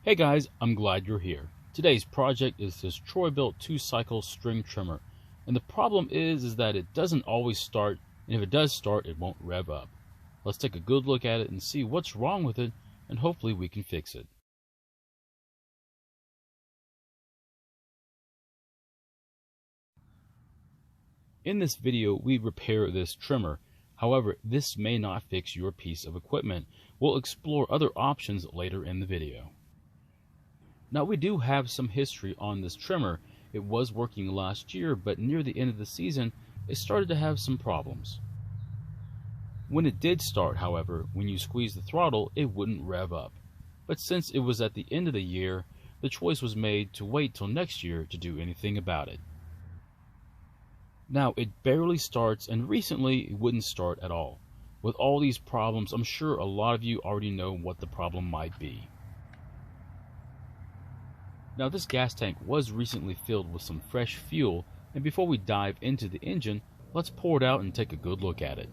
Hey guys, I'm glad you're here. Today's project is this troy-bilt 2-cycle string trimmer, and the problem is that it doesn't always start, and if it does start, it won't rev up. Let's take a good look at it and see what's wrong with it, and hopefully we can fix it. In this video, we repair this trimmer. However, this may not fix your piece of equipment. We'll explore other options later in the video. Now, we do have some history on this trimmer. It was working last year, but near the end of the season, it started to have some problems. When it did start, however, when you squeezed the throttle, it wouldn't rev up. But since it was at the end of the year, the choice was made to wait till next year to do anything about it. Now, it barely starts, and recently it wouldn't start at all. With all these problems, I'm sure a lot of you already know what the problem might be. Now, this gas tank was recently filled with some fresh fuel, and before we dive into the engine, let's pour it out and take a good look at it.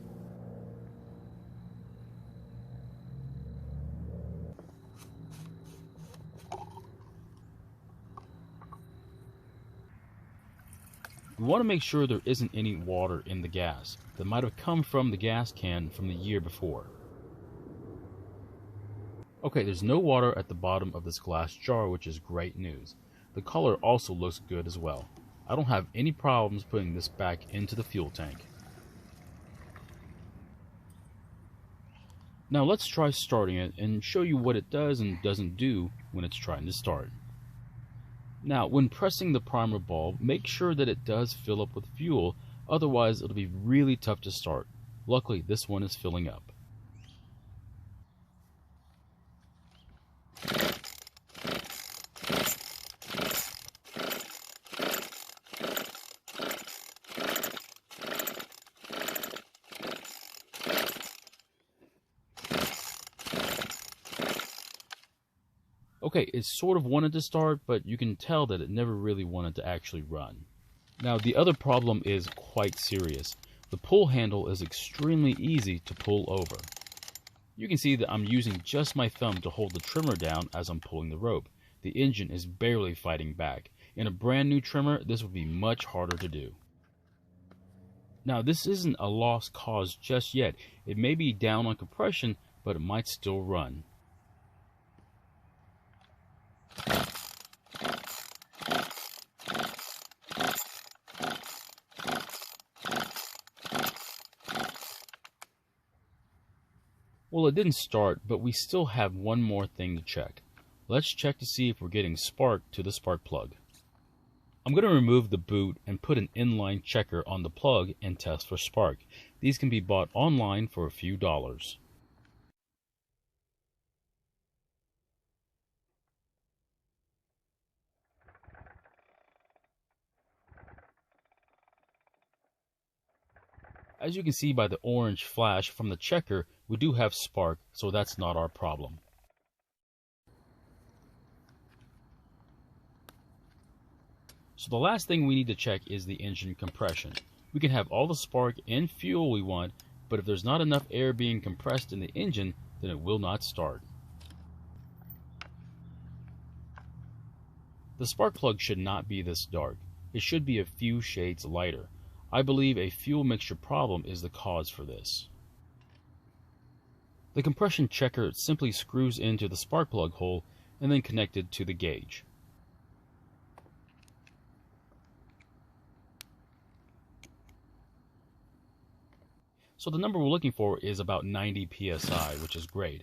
We want to make sure there isn't any water in the gas that might have come from the gas can from the year before. Okay, there's no water at the bottom of this glass jar, which is great news. The color also looks good as well. I don't have any problems putting this back into the fuel tank. Now let's try starting it and show you what it does and doesn't do when it's trying to start. Now, when pressing the primer bulb, make sure that it does fill up with fuel, otherwise it'll be really tough to start. Luckily, this one is filling up. Okay, it sort of wanted to start, but you can tell that it never really wanted to actually run. Now, the other problem is quite serious. The pull handle is extremely easy to pull over. You can see that I'm using just my thumb to hold the trimmer down as I'm pulling the rope. The engine is barely fighting back. In a brand new trimmer, this would be much harder to do. Now, this isn't a lost cause just yet. It may be down on compression, but it might still run. Well, it didn't start, but we still have one more thing to check. Let's check to see if we're getting spark to the spark plug. I'm going to remove the boot and put an inline checker on the plug and test for spark. These can be bought online for a few dollars. As you can see by the orange flash from the checker, we do have spark, so that's not our problem. So the last thing we need to check is the engine compression. We can have all the spark and fuel we want, but if there's not enough air being compressed in the engine, then it will not start. The spark plug should not be this dark. It should be a few shades lighter. I believe a fuel mixture problem is the cause for this. The compression checker simply screws into the spark plug hole and then connected to the gauge. So the number we're looking for is about 90 psi, which is great.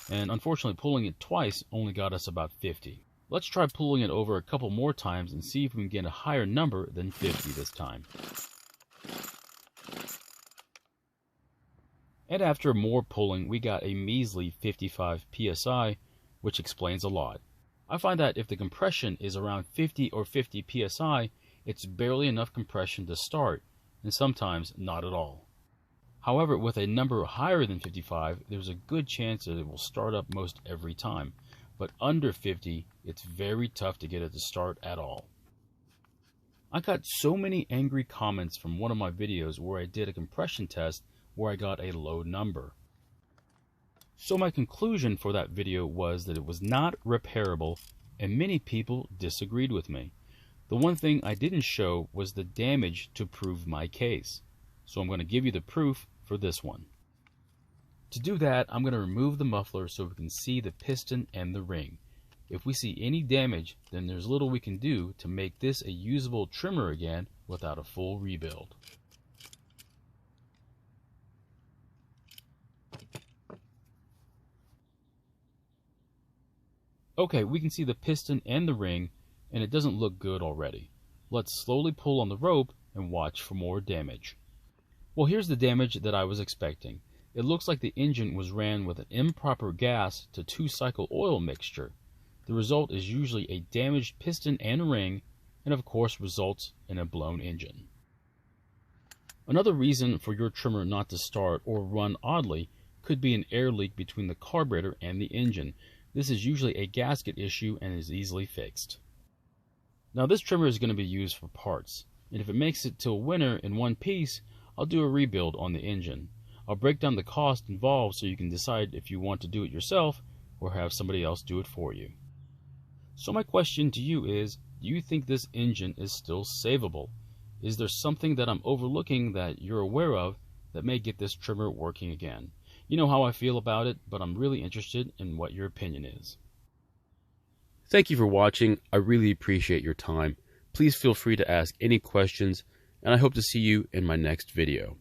And unfortunately, pulling it twice only got us about 50. Let's try pulling it over a couple more times and see if we can get a higher number than 50 this time. And after more pulling, we got a measly 55 psi, which explains a lot. I find that if the compression is around 50 or 50 psi, it's barely enough compression to start, and sometimes not at all. However, with a number higher than 55, there's a good chance that it will start up most every time, but under 50, it's very tough to get it to start at all. I got so many angry comments from one of my videos where I did a compression test where I got a low number. So my conclusion for that video was that it was not repairable, and many people disagreed with me. The one thing I didn't show was the damage to prove my case. So I'm going to give you the proof for this one. To do that, I'm going to remove the muffler so we can see the piston and the ring. If we see any damage, then there's little we can do to make this a usable trimmer again without a full rebuild. Okay, we can see the piston and the ring, and it doesn't look good already. Let's slowly pull on the rope and watch for more damage. Well, here's the damage that I was expecting. It looks like the engine was ran with an improper gas to 2-cycle oil mixture. The result is usually a damaged piston and ring, and of course results in a blown engine. Another reason for your trimmer not to start or run oddly could be an air leak between the carburetor and the engine. This is usually a gasket issue and is easily fixed. Now this trimmer is going to be used for parts, and if it makes it till winter in one piece, I'll do a rebuild on the engine. I'll break down the cost involved so you can decide if you want to do it yourself or have somebody else do it for you. So my question to you is, do you think this engine is still savable? Is there something that I'm overlooking that you're aware of that may get this trimmer working again? You know how I feel about it, but I'm really interested in what your opinion is. Thank you for watching. I really appreciate your time. Please feel free to ask any questions, and I hope to see you in my next video.